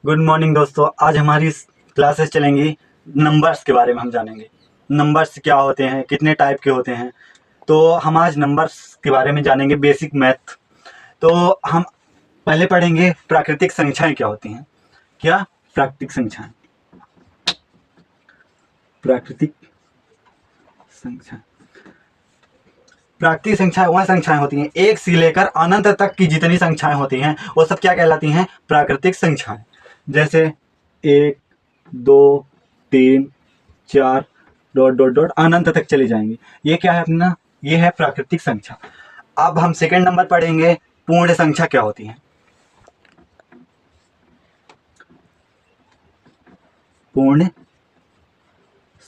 Good morning दोस्तों। आज हमारी क्लासेस चलेंगी, नंबर्स के बारे में हम जानेंगे। नंबर्स क्या होते हैं, कितने टाइप के होते हैं। तो हम आज नंबर्स के बारे में जानेंगे, बेसिक मैथ। तो हम पहले पढ़ेंगे प्राकृतिक संख्याएं क्या होती हैं। क्या प्राकृतिक संख्याएं? प्राकृतिक संख्या, प्राकृतिक संख्याएं वह संख्याएं होती हैं, एक से लेकर अनंत तक की जितनी संख्याएं होती हैं वो सब क्या कहलाती हैं? प्राकृतिक संख्याएं। जैसे 1, 2, 3, 4 डॉट डॉट डॉट अनंत तक चली जाएंगी। ये क्या है अपना? ये है प्राकृतिक संख्या। अब हम सेकंड नंबर पढ़ेंगे, पूर्ण संख्या क्या होती है। पूर्ण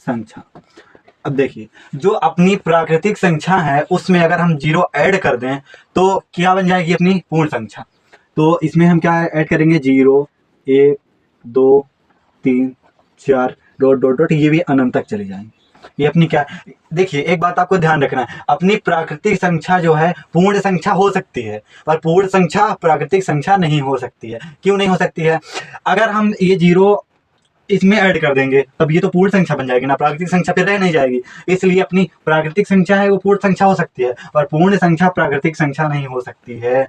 संख्या। अब देखिए, जो अपनी प्राकृतिक संख्या है उसमें अगर हम जीरो ऐड कर दें तो क्या बन जाएगी अपनी पूर्ण संख्या। तो इसमें हम क्या ऐड करेंगे? 0, 1, 2, 3, 4 डॉट डॉट डॉट, ये भी अनंत तक चली जाएंगी। ये अपनी क्या, देखिए एक बात आपको ध्यान रखना है, अपनी प्राकृतिक संख्या जो है पूर्ण संख्या हो सकती है, पर पूर्ण संख्या प्राकृतिक संख्या नहीं हो सकती है। क्यों नहीं हो सकती है? अगर हम ये जीरो इसमें ऐड कर देंगे तब ये तो पूर्ण संख्या बन जाएगी ना, प्राकृतिक संख्या फिर रह नहीं जाएगी। इसलिए अपनी प्राकृतिक संख्या है वो पूर्ण संख्या हो सकती है, और पूर्ण संख्या प्राकृतिक संख्या नहीं हो सकती है।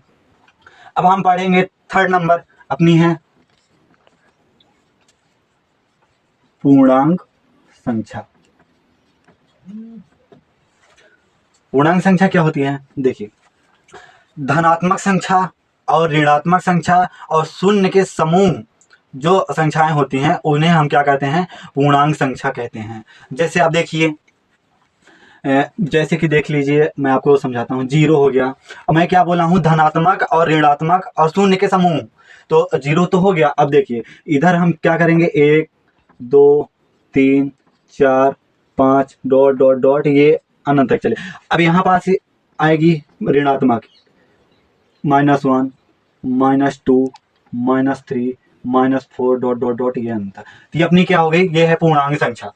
अब हम पढ़ेंगे थर्ड नंबर, अपनी है पूर्णांक संख्या। पूर्णांक संख्या क्या होती है? देखिए, धनात्मक संख्या और ऋणात्मक संख्या और शून्य के समूह जो संख्याएं होती हैं उन्हें हम क्या कहते हैं? पूर्णांक संख्या कहते हैं। जैसे आप देखिए, जैसे कि देख लीजिए, मैं आपको समझाता हूँ। 0 हो गया, अब मैं क्या बोला हूँ? धनात्मक और ऋणात्मक और शून्य के समूह। तो 0 तो हो गया। अब देखिए इधर हम क्या करेंगे? 1, 2, 3, 4, 5 डॉट डॉट डॉट, ये अनंत तक चले। अब यहाँ पास आएगी ऋणात्मक, -1, -2, -3, -4 डॉट डॉट डॉट, ये अंतर। तो ये अपनी क्या हो गई? ये है पूर्णांक संख्या।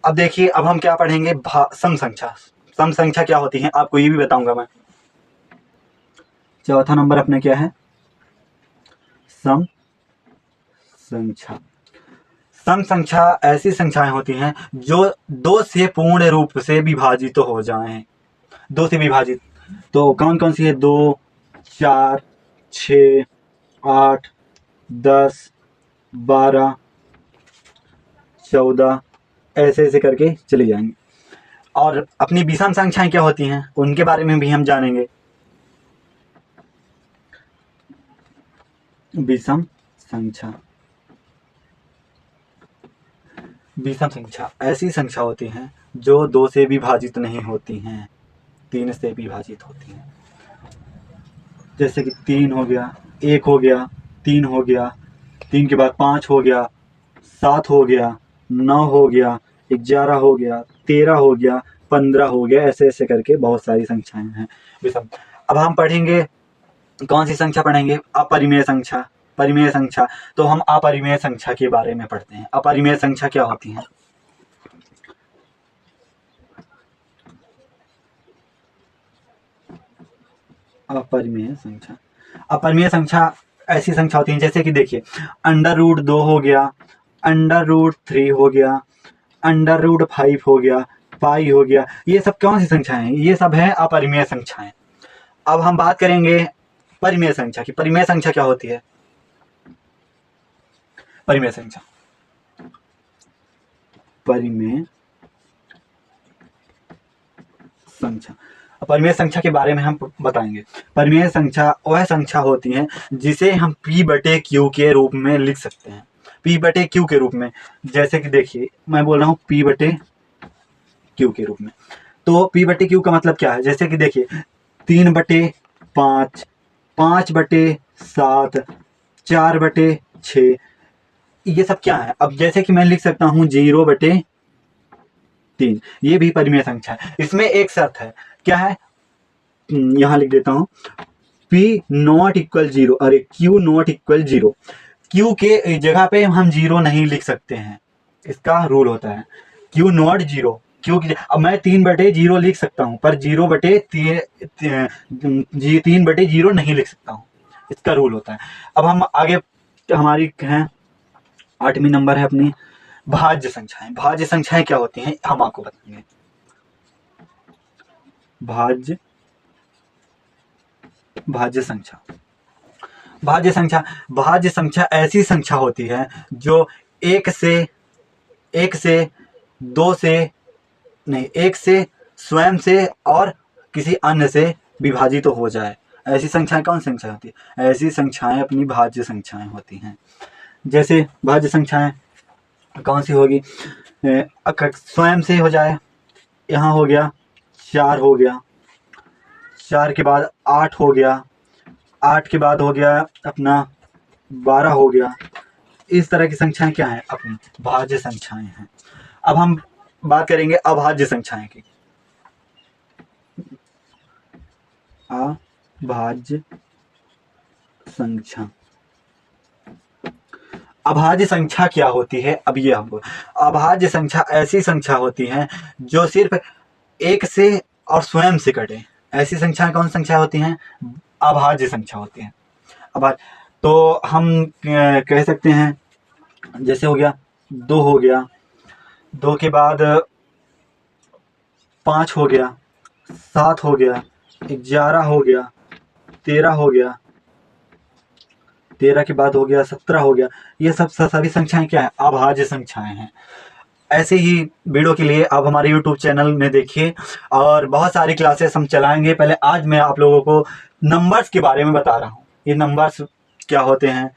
अब देखिए, अब हम क्या पढ़ेंगे? सम संख्या। सम संख्या क्या होती है आपको ये भी बताऊंगा मैं। चौथा नंबर अपने क्या है? सम संख्या। सम संख्या ऐसी संख्याएं होती हैं जो 2 से पूर्ण रूप से विभाजित तो हो जाएं। 2 से विभाजित तो कौन कौन सी है? 2, 4, 6, 8, 10, 12, 14, ऐसे ऐसे करके चले जाएंगे। और अपनी विषम संख्याएं क्या होती हैं उनके बारे में भी हम जानेंगे। विषम संख्या। विषम संख्या ऐसी संख्या होती हैं जो 2 से विभाजित नहीं होती हैं, 3 से विभाजित होती हैं। जैसे कि 3 हो गया, 1 हो गया, 3 हो गया, 3 के बाद 5 हो गया, 7 हो गया, 9 हो गया, 11 हो गया, 13 हो गया, 15 हो गया, ऐसे ऐसे करके बहुत सारी संख्याएं हैं विषम। अब हम पढ़ेंगे कौन सी संख्या पढ़ेंगे? अपरिमेय संख्या। परिमेय संख्या। तो हम अपरिमेय संख्या के बारे में पढ़ते हैं। अपरिमेय संख्या क्या होती है? अपरिमेय संख्या। अपरिमेय संख्या ऐसी संख्या होती है, जैसे कि देखिए, √2 हो गया, √3 हो गया, √5 हो गया, पाई हो गया। ये सब कौन सी संख्याएं हैं? ये सब है अपरिमेय संख्याएं। अब हम बात करेंगे परिमेय संख्या की। परिमेय संख्या क्या होती है? परिमेय संख्या। परिमेय संख्या। परिमेय संख्या के बारे में हम बताएंगे। परिमेय संख्या वह संख्या होती है जिसे हम P/Q के रूप में लिख सकते हैं। P/Q के रूप में, जैसे कि देखिए मैं बोल रहा हूँ P/Q के रूप में। तो P/Q का मतलब क्या है? जैसे कि देखिए 3/5, 5/7, 4/6, ये सब क्या है? अब जैसे कि मैं लिख सकता हूँ 0/3, ये भी परिमेय संख्या है। इसमें एक शर्त है, क्या है? यहां लिख देता हूं, P≠0, अरे Q≠0। Q के जगह पे हम 0 नहीं लिख सकते हैं, इसका रूल होता है Q≠0। क्यों? अब मैं 3/0 लिख सकता हूं, पर 3/0 नहीं लिख सकता हूं, इसका रूल होता है। अब हम आगे नेक्स्ट हमारी है 8वीं नंबर है अपनी भाज्य संख्याएं। भाज्य संख्याएं क्या होती हैं हम आपको बताएंगे। भाज्य संख्या, भाज्य संख्या ऐसी संख्या होती है जो एक से स्वयं से और किसी अन्य से विभाजित तो हो जाए। ऐसी संख्याएं कौन संख्या होती है? ऐसी संख्याएं अपनी भाज्य संख्याएं होती हैं। जैसे भाज्य संख्याएं कौन सी होगी? स्वयं से हो जाए, यहाँ हो गया 4 हो गया, 4 के बाद 8 हो गया, 8 के बाद हो गया अपना 12 हो गया। इस तरह की संख्याएं क्या है? अपनी भाज्य संख्याएं हैं। अब हम बात करेंगे अभाज्य संख्याएं की। अभाज्य संख्या, अभाज्य संख्या क्या होती है? अब ये हमको, अभाज्य संख्या ऐसी संख्या होती है जो सिर्फ एक से और स्वयं से कटे। ऐसी संख्याएं कौन संख्या होती हैं? अभाज्य संख्या होती हैं। अब तो हम कह सकते हैं जैसे हो गया 2 हो गया, 2 के बाद 5 हो गया, 7 हो गया, 11 हो गया, 13 हो गया, 13 के बाद हो गया 17 हो गया। ये सब सभी संख्याएं क्या है? अभाज्य संख्याएं हैं। ऐसे ही वीडियो के लिए आप हमारे YouTube चैनल में देखिए और बहुत सारी क्लासेस हम चलाएंगे। पहले आज मैं आप लोगों को नंबर्स के बारे में बता रहा हूँ। ये नंबर्स क्या होते हैं,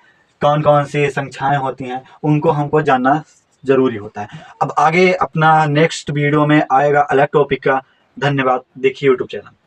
कौन कौन सी संख्याएं होती हैं, उनको हमको जानना ज़रूरी होता है। अब आगे अपना नेक्स्ट वीडियो में आएगा अलग टॉपिक का। धन्यवाद, देखिए YouTube चैनल।